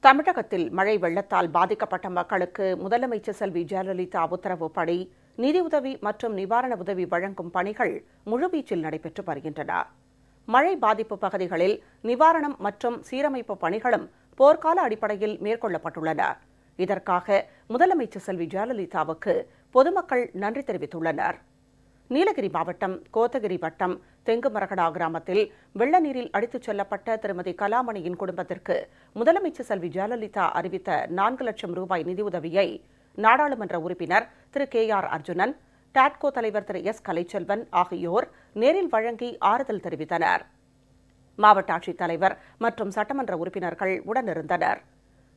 தமிழகத்தில் மழை வெள்ளத்தால் பாதிக்கப்பட்ட மக்களுக்கு முதலமைச்சர் செல்வி ஜெயலலிதா உத்தரவுப்படி நிதியுதவி மற்றும் நிவாரண உதவி வழங்கும் பணிகள் முழுவீச்சில் நடைபெற்று வருகின்றன. மழை பாதிப்பு பகுதிகளில் நிவாரணம் மற்றும் சீரமைப்பு பணிகளும் போர்க்கால அடிப்படையில் மேற்கொள்ளப்பட்டுள்ளன. இதற்காக முதலமைச்சர் செல்வி ஜெயலலிதாவுக்கு பொதுமக்கள் நன்றி தெரிவித்துள்ளனர். நீலகிரி மாவட்டம் கோத்தகிரி வட்டம் தெங்குமரகடா கிராமத்தில் வெள்ள நீரில் அடித்துச் செல்லப்பட்ட திருமதி கலாமணியின் குடும்பத்திற்கு முதலமைச்சர் செல்வி ஜெயலலிதா அறிவித்த 4 லட்சம் ரூபாய் நிதியுதவியை நாடாளுமன்ற உறுப்பினர் திரு KR அர்ஜுனன், டாட்கோ தலைவர் திரு S கலைச்செல்வன் ஆகியோர் நேரில் வழங்கி ஆறுதல் தெரிவித்தனர். மாவட்ட ஆட்சித் தலைவர் மற்றும் சட்டமன்ற உறுப்பினர்கள் உடனிருந்தனர்.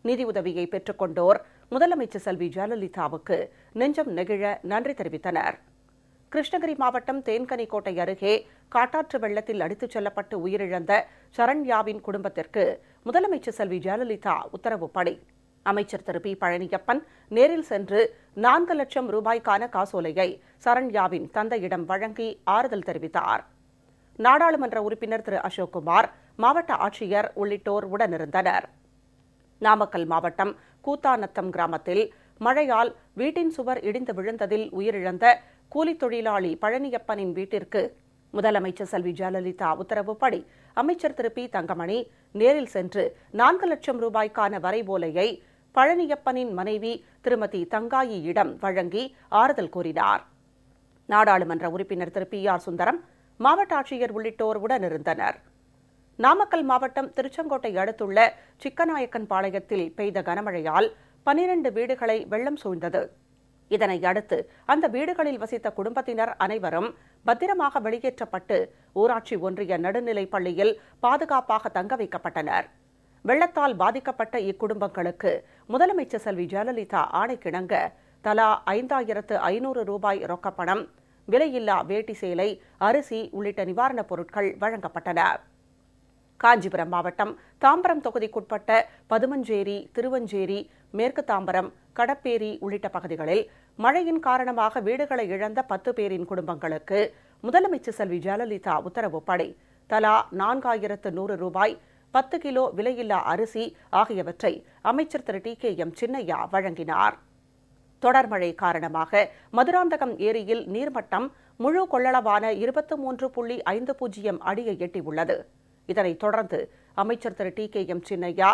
நிதியுதவியை பெற்றுக்கொண்டோர் முதலமைச்சர் செல்வி ஜெயலலிதாவுக்கு நெஞ்சம் நெகிழ நன்றி தெரிவித்தனர். கிருஷ்ணகிரி மாவட்டம் தேன்கனிக்கோட்டை அருகே காட்டாற்று வெள்ளத்தில் அடித்துச் செல்லப்பட்டு உயிரிழந்த சரண்யாவின் குடும்பத்திற்கு முதலமைச்சர் செல்வி ஜெயலலிதா உத்தரவுப்படி அமைச்சர் திரு P பழனியப்பன் நேரில் சென்று 4 லட்சம் ரூபாய்க்கான காசோலையை சரண்யாவின் தந்தையிடம் வழங்கி ஆறுதல் தெரிவித்தார். நாடாளுமன்ற உறுப்பினர் திரு அசோக்குமார், மாவட்ட ஆட்சியர் உள்ளிட்டோர் உடனிருந்தனர். நாமக்கல் மாவட்டம் கூத்தாநத்தம் கிராமத்தில் மழையால் வீட்டின் சுவர் இடிந்து விழுந்ததில் உயிரிழந்த கூலித் தொழிலாளி பழனியப்பனின் வீட்டிற்கு முதலமைச்சர் செல்வி ஜெயலலிதா உத்தரவுப்படி அமைச்சர் திரு P தங்கமணி நேரில் சென்று 4 லட்சம் ரூபாய்க்கான வரைவோலையை பழனியப்பனின் மனைவி திருமதி தங்காயியிடம் வழங்கி ஆறுதல் கூறினார். நாடாளுமன்ற உறுப்பினர் திரு PR சுந்தரம், மாவட்ட ஆட்சியர் உள்ளிட்டோர் உடனிருந்தனர். நாமக்கல் மாவட்டம் திருச்செங்கோட்டை அடுத்துள்ள சிக்கநாயக்கன் பாளையத்தில் பெய்த கனமழையால் 12 வீடுகளை வெள்ளம் சூழ்ந்தது. இதனை அடுத்து அந்த வீடுகளில் வசித்த குடும்பத்தினர் அனைவரும் பத்திரமாக வெளியேற்றப்பட்டு ஊராட்சி ஒன்றிய நடுநிலைப் பள்ளியில் பாதுகாப்பாக தங்க வைக்கப்பட்டனர். வெள்ளத்தால் பாதிக்கப்பட்ட இக்குடும்பங்களுக்கு முதலமைச்சர் செல்வி ஜெயலலிதா ஆணைக்கிணங்க தலா 5500 ரூபாய் ரொக்கப்பணம், விலையில்லா வேட்டி சேலை, அரிசி உள்ளிட்ட நிவாரணப் பொருட்கள் வழங்கப்பட்டன. காஞ்சிபுரம் மாவட்டம் தாம்பரம் தொகுதிக்குட்பட்ட பதுமஞ்சேரி, திருவஞ்சேரி, மேற்கு தாம்பரம், கடப்பேரி உள்ளிட்ட பகுதிகளில் மழையின் காரணமாக வீடுகளை இழந்த 10 பேரின் குடும்பங்களுக்கு முதலமைச்சர் செல்வி ஜெயலலிதா உத்தரவுப்படி தலா 4100 ரூபாய், 10 கிலோ விலையில்லா அரிசி ஆகியவற்றை அமைச்சர் திரு TKM சின்னையா வழங்கினார். தொடர் மழை காரணமாக மதுராந்தகம் ஏரியில் நீர்மட்டம் முழு கொள்ளளவான 23.50 அடியை எட்டியுள்ளது. இதனைத் தொடர்ந்து அமைச்சர் திரு TKM சின்னையா,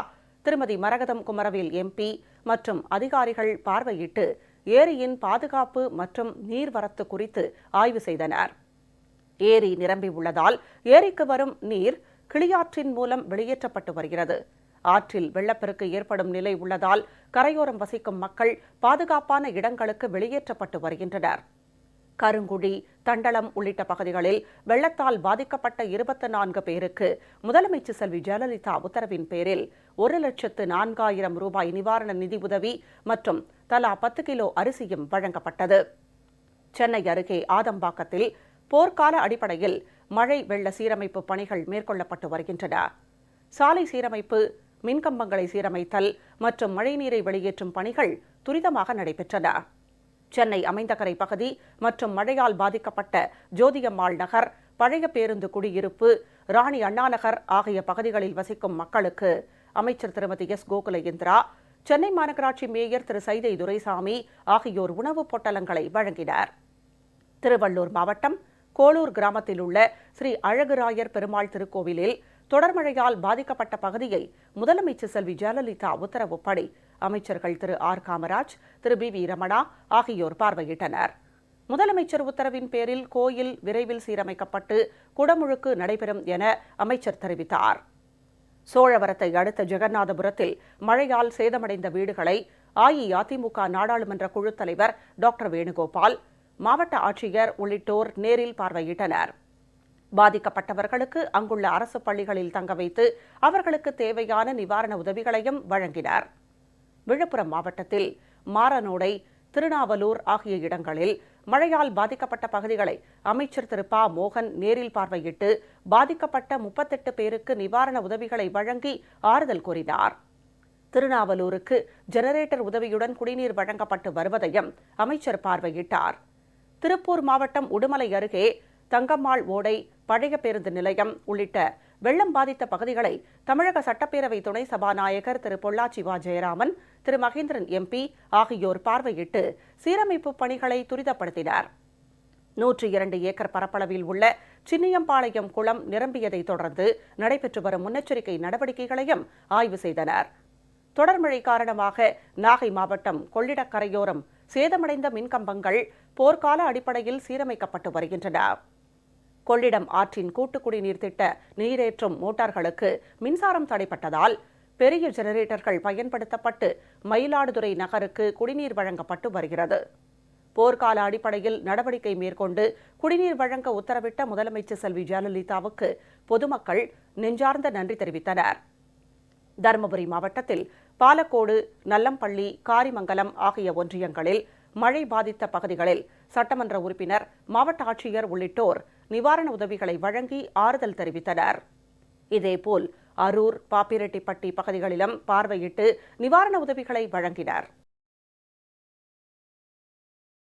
திருமதி மரகதம் குமரவேல் MP மற்றும் அதிகாரிகள் பார்வையிட்டு ஏரியின் பாதுகாப்பு மற்றும் நீர்வரத்து குறித்து ஆய்வு செய்தனர். ஏரி நிரம்பியுள்ளதால் ஏரிக்கு வரும் நீர் கிளியாற்றின் மூலம் வெளியேற்றப்பட்டு வருகிறது. ஆற்றில் வெள்ளப்பெருக்கு ஏற்படும் நிலை உள்ளதால் கரையோரம் வசிக்கும் மக்கள் பாதுகாப்பான இடங்களுக்கு வெளியேற்றப்பட்டு வருகின்றனர். கருங்குழி, தண்டலம் உள்ளிட்ட பகுதிகளில் வெள்ளத்தால் பாதிக்கப்பட்ட 24 பேருக்கு முதலமைச்சர் செல்வி ஜெயலலிதா உத்தரவின் பேரில் 1,04,000 ரூபாய் நிவாரண நிதி உதவி மற்றும் தலா 10 கிலோ அரிசியும் வழங்கப்பட்டது. சென்னை அருகே ஆதம்பாக்கத்தில் போர்க்கால அடிப்படையில் மழை வெள்ள சீரமைப்பு பணிகள் மேற்கொள்ளப்பட்டு வருகின்றன. சாலை சீரமைப்பு, மின்கம்பங்களை சீரமைத்தல் மற்றும் மழைநீரை வெளியேற்றும் பணிகள் துரிதமாக நடைபெற்றன. சென்னை அமைந்தகரை பகுதி மற்றும் மழையால் பாதிக்கப்பட்ட ஜோதியம்மாள் நகர், பழைய பேருந்து குடியிருப்பு, ராணி அண்ணா நகர் ஆகிய பகுதிகளில் வசிக்கும் மக்களுக்கு அமைச்சர் திருமதி S கோகுலேந்திரா, சென்னை மாநகராட்சி மேயர் திரு சைதை துரைசாமி ஆகியோர் உணவுப் பொட்டலங்களை வழங்கினர். திருவள்ளூர் மாவட்டம் கோளூர் கிராமத்தில் உள்ள ஸ்ரீ அழகுராயர் பெருமாள் திருக்கோவிலில் தொடர் மழையால் பாதிக்கப்பட்ட பகுதியை முதலமைச்சர் செல்வி ஜெயலலிதா உத்தரவுப்படி அமைச்சர்கள் திரு R காமராஜ், திரு BV ரமணா ஆகியோர் பார்வையிட்டனர். முதலமைச்சர் உத்தரவின் பேரில் கோயில் விரைவில் சீரமைக்கப்பட்டு குடமுழுக்கு நடைபெறும் என அமைச்சர் தெரிவித்தார். சோழவரத்தை அடுத்த ஜெகநாதபுரத்தில் மழையால் சேதமடைந்த வீடுகளை அஇஅதிமுக நாடாளுமன்ற குழு தலைவர் டாக்டர் வேணுகோபால், மாவட்ட ஆட்சியர் உள்ளிட்டோர் நேரில் பார்வையிட்டனர். பாதிக்கப்பட்டவர்களுக்கு அங்குள்ள அரசு பள்ளிகளில் தங்க வைத்து அவர்களுக்கு தேவையான நிவாரண உதவிகளையும் வழங்கினர். விழுப்புரம் மாவட்டத்தில் மாரனோடை, திருநாவலூர் ஆகிய இடங்களில் மழையால் பாதிக்கப்பட்ட பகுதிகளை அமைச்சர் திரு ப மோகன் நேரில் பார்வையிட்டு பாதிக்கப்பட்ட 38 பேருக்கு நிவாரண உதவிகளை வழங்கி ஆறுதல் கூறினார். திருநாவலூருக்கு ஜெனரேட்டர் உதவியுடன் குடிநீர் வழங்கப்பட்டு வருவதையும் அமைச்சர் பார்வையிட்டார். திருப்பூர் மாவட்டம் உடுமலை அருகே தங்கம்மாள் ஓடை, பழைய பேருந்து நிலையம் உள்ளிட்ட வெள்ளம் பாதித்த பகுதிகளை தமிழக சட்டப்பேரவை துணை சபாநாயகர் திரு பொள்ளாச்சி வ. ஜெயராமன், திரு மகேந்திரன் எம்பி ஆகியோர் பார்வையிட்டு சீரமைப்பு பணிகளை துரிதப்படுத்தினர். 102 ஏக்கர் பரப்பளவில் உள்ள சின்னியம்பாளையம் குளம் நிரம்பியதைத் தொடர்ந்து நடைபெற்று வரும் முன்னெச்சரிக்கை நடவடிக்கைகளையும் ஆய்வு செய்தனர். தொடர் மழை காரணமாக நாகை மாவட்டம் கொள்ளிடக் கரையோரம் சேதமடைந்த மின்கம்பங்கள் போர்க்கால அடிப்படையில் சீரமைக்கப்பட்டு வருகின்றன. கொள்ளிடம் ஆற்றின் கூட்டு குடிநீர் திட்ட நீரேற்றும் மோட்டார்களுக்கு மின்சாரம் தடைப்பட்டதால் பெரிய ஜெனரேட்டர்கள் பயன்படுத்தப்பட்டு மயிலாடுதுறை நகருக்கு குடிநீர் வழங்கப்பட்டு வருகிறது. போர்க்கால அடிப்படையில் நடவடிக்கை மேற்கொண்டு குடிநீர் வழங்க உத்தரவிட்ட முதலமைச்சர் செல்வி ஜெயலலிதாவுக்கு பொதுமக்கள் நெஞ்சார்ந்த நன்றி தெரிவித்தனர். தருமபுரி மாவட்டத்தில் பாலக்கோடு, நல்லம்பள்ளி, காரிமங்கலம் ஆகிய ஒன்றியங்களில் மழை பாதித்த பகுதிகளில் சட்டமன்ற உறுப்பினர், மாவட்ட ஆட்சியர் உள்ளிட்டோர் நிவாரண உதவிகளை வழங்கி ஆறுதல் தெரிவித்தனர். இதேபோல் அரூர், பாப்பிரெட்டிப்பட்டி பகுதிகளிலும் பார்வையிட்டு நிவாரண உதவிகளை வழங்கினர்.